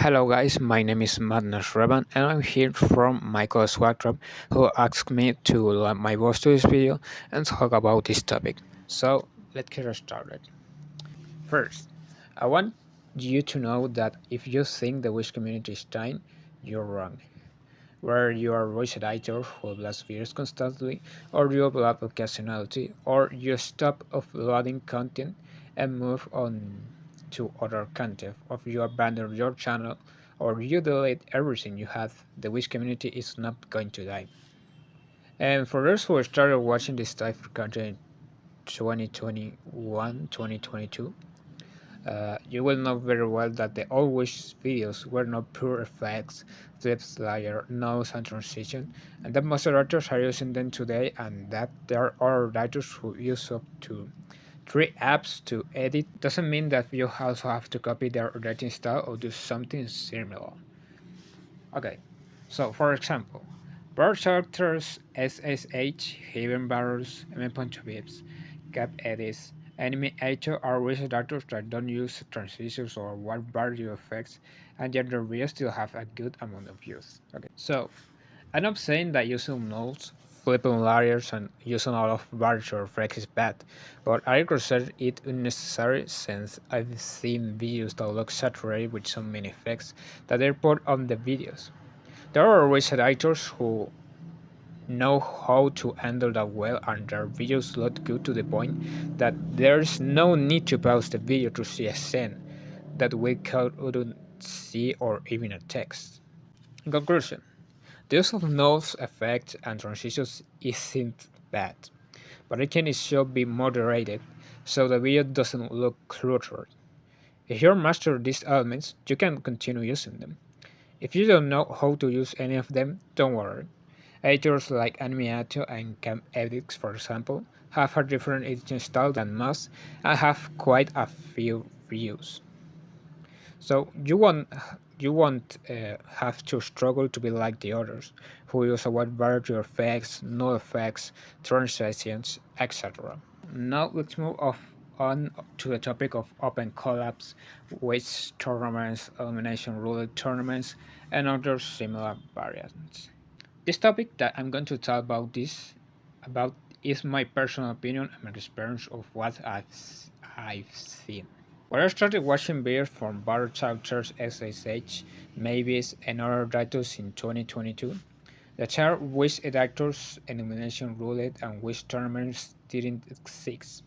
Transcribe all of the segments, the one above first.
Hello guys, my name is 𝕺𝖊𝖊𝖗 and I'm here from Michael Swagtrap who asked me to let my voice to this video and talk about this topic. So let's get started. First, I want you to know that if you think the Wish community is dying, you're wrong. Whether you are a voice editor who uploads videos constantly, or you upload occasionally, or you stop uploading content and move on to other content, or you abandon your channel, or you delete everything you have, the Wish community is not going to die. And for those who started watching this type of content in 2021, 2022, you will know very well that the old Wish videos were not pure effects, clips, layer, noise, and transition, and that most writers are using them today, and that there are writers who use up to 3 apps to edit. Doesn't mean that you also have to copy their writing style or do something similar. Okay, so for example, bird characters, SSH, hidden barrels, 𝕺𝖊𝖊𝖏, cap edits, enemy 𝕺𝖐𝖊𝖏 are wizard actors that don't use transitions or wide value effects, and yet their videos still have a good amount of views. Okay, so I'm not saying that using nodes, flipping layers, and using a lot of virtual effects is bad, but I consider it unnecessary since I've seen videos that look saturated with so many effects that they put on the videos. There are always editors who know how to handle that well, and their videos look good to the point that there's no need to pause the video to see a scene that we couldn't see or even a text. In conclusion, the use of noise, effects, and transitions isn't bad, but it can still be moderated so the video doesn't look cluttered. If you master these elements, you can continue using them. If you don't know how to use any of them, don't worry. Editors like 𝕺𝖊𝖏𝖏 and CamEdits, for example, have a different editing style than most and have quite a few views. So you won't have to struggle to be like the others, who use a wide variety of effects, no effects, transitions, etc. Now let's move on to the topic of open collabs, which tournaments, elimination roulette tournaments, and other similar variants. This topic that I'm going to talk about is my personal opinion and my experience of what I've seen. When I started watching videos from Battle Chapters, SSH, Mavis, and other writers in 2022, the term Wish editors, elimination roulette, and Wish tournaments didn't exist.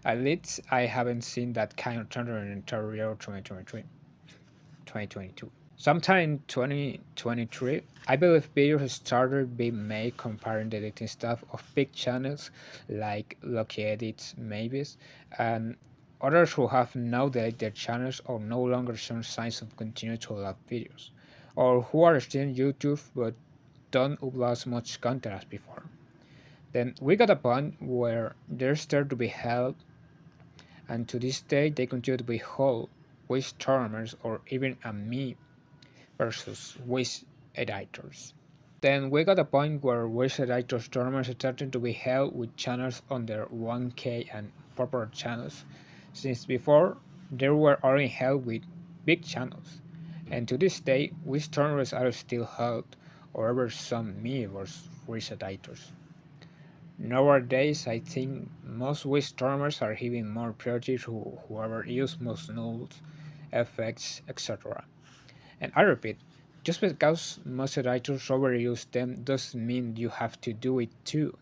At least I haven't seen that kind of tournament in entire year 2023, 2022. Sometime in 2023, I believe videos started being made comparing the editing stuff of big channels like Lucky Edits, Mavis, and others who have now deleted their channels or no longer shown signs of continuing to upload videos, or who are still on YouTube but don't upload as much content as before. Then we got a point where they started to be held, and to this day they continue to be held with tournaments or even a me versus Wish editors. Then we got a point where Wish editors tournaments started to be held with channels under 1K and popular channels, since before they were only held with big channels, and to this day Wish tournaments are still held, however some me versus Wish editors. Nowadays, I think most Wish tournaments are giving more priority to whoever uses most nodes, effects, etc. And I repeat, just because most editors overuse them doesn't mean you have to do it too,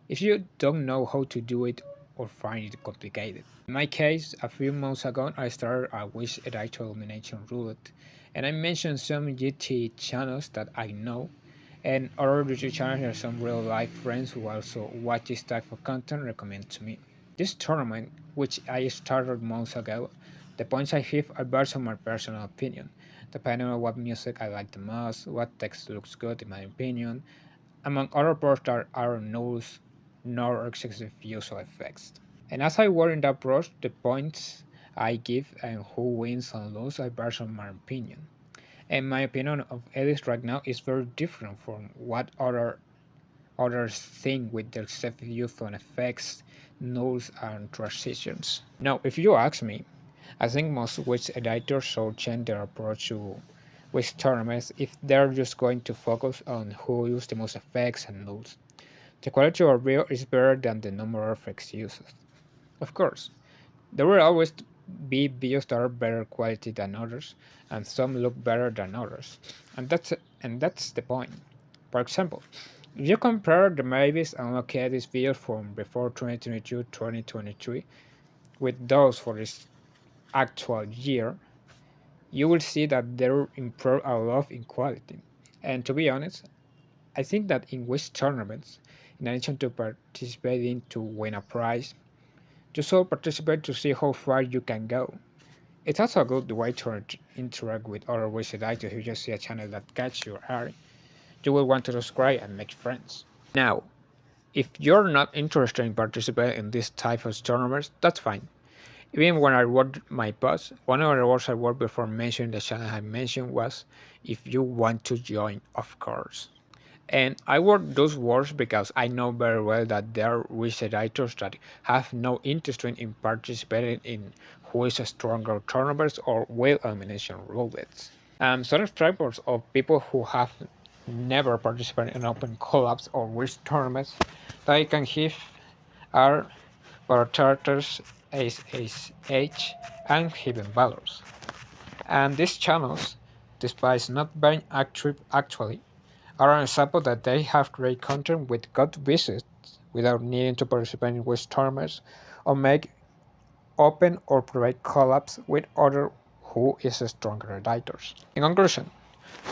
if you don't know how to do it or find it complicated. In my case, a few months ago I started a Wish editor elimination roulette, and I mentioned some GT channels that I know, and other GT channels and some real life friends who also watch this type of content recommend to me. This tournament, which I started months ago, the points I give are based on my personal opinion, depending on what music I like the most, what text looks good in my opinion, among other parts that are no's nor excessive use of effects. And as I work in that approach, the points I give and who wins and loses are based on my opinion. And my opinion of edits right now is very different from what others think with their excessive use on effects, nodes, and transitions. Now, if you ask me, I think most Wish editors should change their approach to Wish tournaments if they're just going to focus on who uses the most effects and moves. The quality of video is better than the number of effects used. Of course, there will always be videos that are better quality than others, and some look better than others, and that's the point. For example, if you compare the 𝕺𝖊𝖐𝖊𝖗 and 𝕺𝖊𝖐𝖊𝖗 videos from before 2022-2023 with those for this actual year, you will see that they improved a lot in quality. And to be honest, I think that in Wish tournaments, in addition to participating to win a prize, you should participate to see how far you can go. It's also a good way to interact with other Wish editors. If you see a channel that catches your eye, you will want to subscribe and make friends. Now, if you're not interested in participating in this type of tournaments, that's fine. Even when I wrote my post, one of the words I wrote before mentioning the channel I mentioned was, if you want to join, of course. And I wrote those words because I know very well that there are research editors that have no interest in participating in who is stronger tournaments or whale elimination roulettes. Subscribers of people who have never participated in open collabs or wish tournaments that I can give are Charters, Ace, and Hidden Valors. And these channels, despite not being active actually, are an example that they have great content with good visits without needing to participate in wish tournaments or make open or private collabs with other who is stronger editors. In conclusion,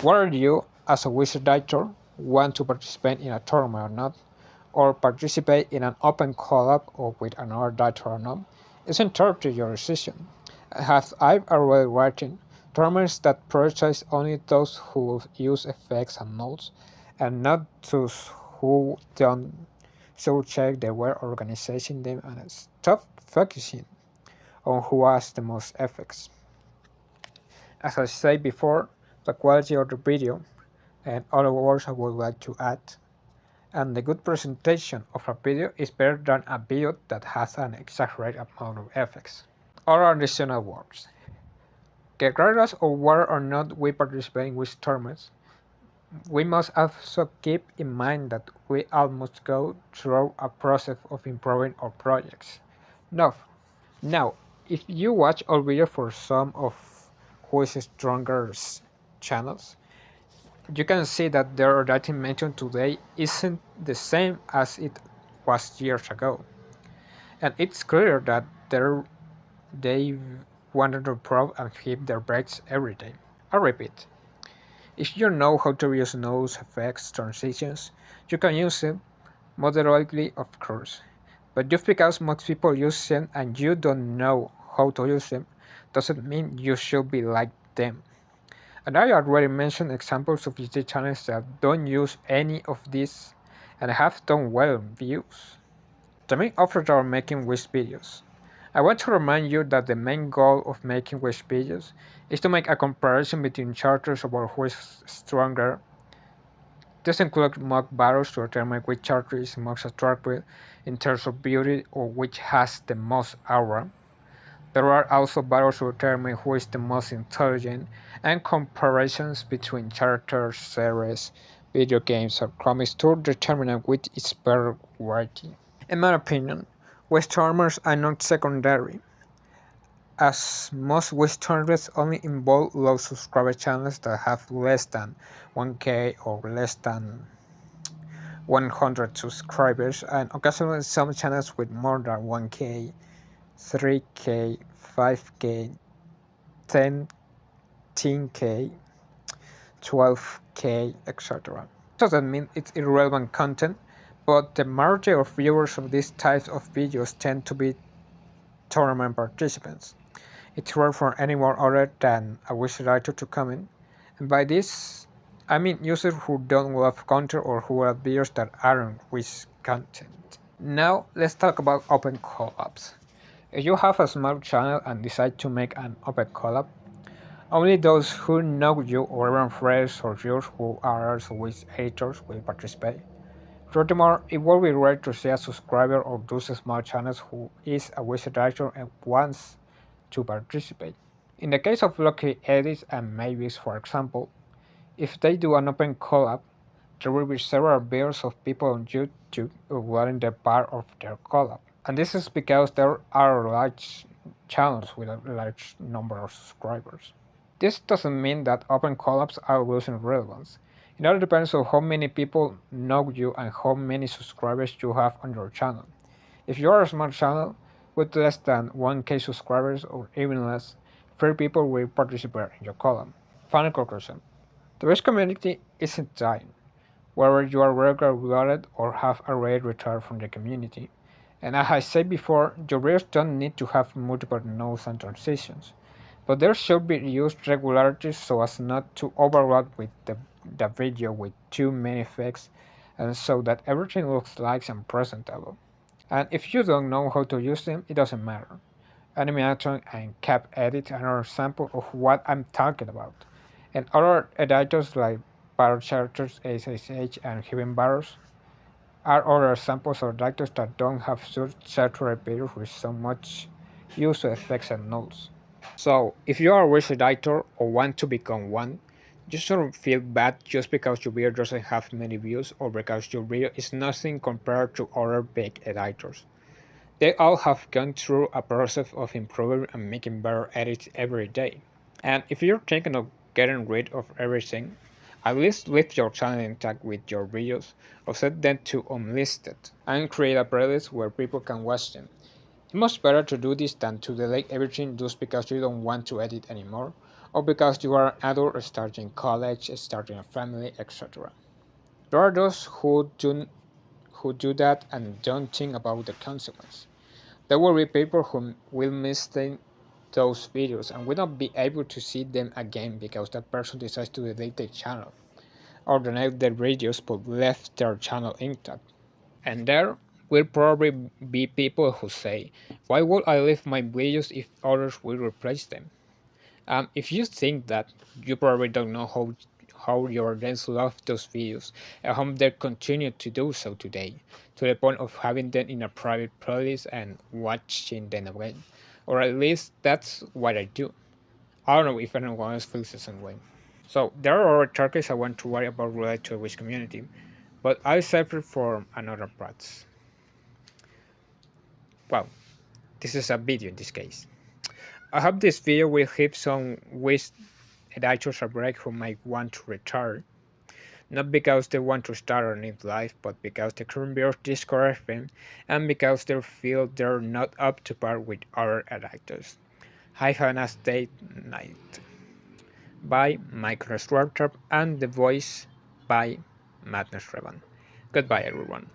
whether you, as a wish editor, want to participate in a tournament or not, or participate in an open collab or with another editor or not, it's entirely your decision. As I've already written, tournaments that prioritize only those who use effects and modes, and not those who don't, so check the way organizing them and stop focusing on who has the most effects. As I said before, the quality of the video, and other words I would like to add, and the good presentation of a video is better than a video that has an exaggerated amount of effects. Other additional words. Regardless of whether or not we participate in wish tournaments, we must also keep in mind that we all must go through a process of improving our projects. Now, if you watch our video for some of who is stronger's channels, you can see that their writing mentioned today isn't the same as it was years ago. And it's clear that they wanted to improve and hit their breaks every day. I repeat, if you know how to use nodes, effects, transitions, you can use them moderately, of course. But just because most people use them and you don't know how to use them, doesn't mean you should be like them. And I already mentioned examples of YouTube channels that don't use any of these and have done well in views. The main authors are making wish videos. I want to remind you that the main goal of making wish videos is to make a comparison between characters about who is stronger. This includes mock battles to determine which character is most attractive in terms of beauty or which has the most aura. There are also battles to determine who is the most intelligent, and comparisons between characters, series, video games, or comics to determine which is better quality. In my opinion, wish tournaments are not secondary, as most wish tournaments only involve low subscriber channels that have less than 1K or less than 100 subscribers, and occasionally some channels with more than 1K, 3K, 5K, 10K, 12K, etc. Doesn't mean it's irrelevant content, but the majority of viewers of these types of videos tend to be tournament participants. It's rare for anyone other than a wish writer to comment, and by this I mean users who don't love content or who are videos that aren't wish content. Now let's talk about open collabs. If you have a small channel and decide to make an open collab, only those who know you or even friends or viewers who are also wish editors will participate. Furthermore, it will be rare to see a subscriber of those small channels who is a wish editor and wants to participate. In the case of 𝕺𝖐𝖊𝖏 and maybe's, for example, if they do an open collab, there will be several videos of people on YouTube uploading the part of their collab. And this is because there are large channels with a large number of subscribers. This doesn't mean that open collabs are losing relevance. It all depends on how many people know you and how many subscribers you have on your channel. If you are a small channel with less than 1k subscribers or even less, 3 people will participate in your collab. Final conclusion. The best community isn't dying, whether you are regular uploaded or have already retired from the community. And as I said before, your videos don't need to have multiple nodes and transitions, but they should be used regularly so as not to overload with the video with too many effects and so that everything looks nice and presentable. And if you don't know how to use them, it doesn't matter. Animation and Cap Edit are another example of what I'm talking about. And other editors like Characters, SSH, and 𝕺𝖊𝖏𝖊𝖗 are other examples of editors that don't have such saturated videos with so much use of effects and nodes. So, if you are a rich editor or want to become one, you shouldn't feel bad just because your video doesn't have many views or because your video is nothing compared to other big editors. They all have gone through a process of improving and making better edits every day. And if you're thinking of getting rid of everything, at least leave your channel intact with your videos or set them to unlisted and create a playlist where people can watch them. It's much better to do this than to delete everything just because you don't want to edit anymore or because you are an adult starting college, starting a family, etc. There are those who do that and don't think about the consequence. There will be people who will miss those videos and will not be able to see them again because that person decides to delete their channel or delete their videos but left their channel intact. And there will probably be people who say, why would I leave my videos if others will replace them? If you think that, you probably don't know how your audience love those videos and how they continue to do so today, to the point of having them in a private playlist and watching them again. Or at least that's what I do. I don't know if anyone else feels the same way. So there are other topics I want to worry about related to which community, but I'll save it for another part. Well, this is a video in this case. I hope this video will give some wish editors a break who might want to retire, not because they want to start a new life, but because the current videos discourage them and because they feel they're not up to par with other editors. Have a nice day night. By Swagtrap and the voice by 𝕺𝖗𝖆𝖊𝖏. Goodbye everyone.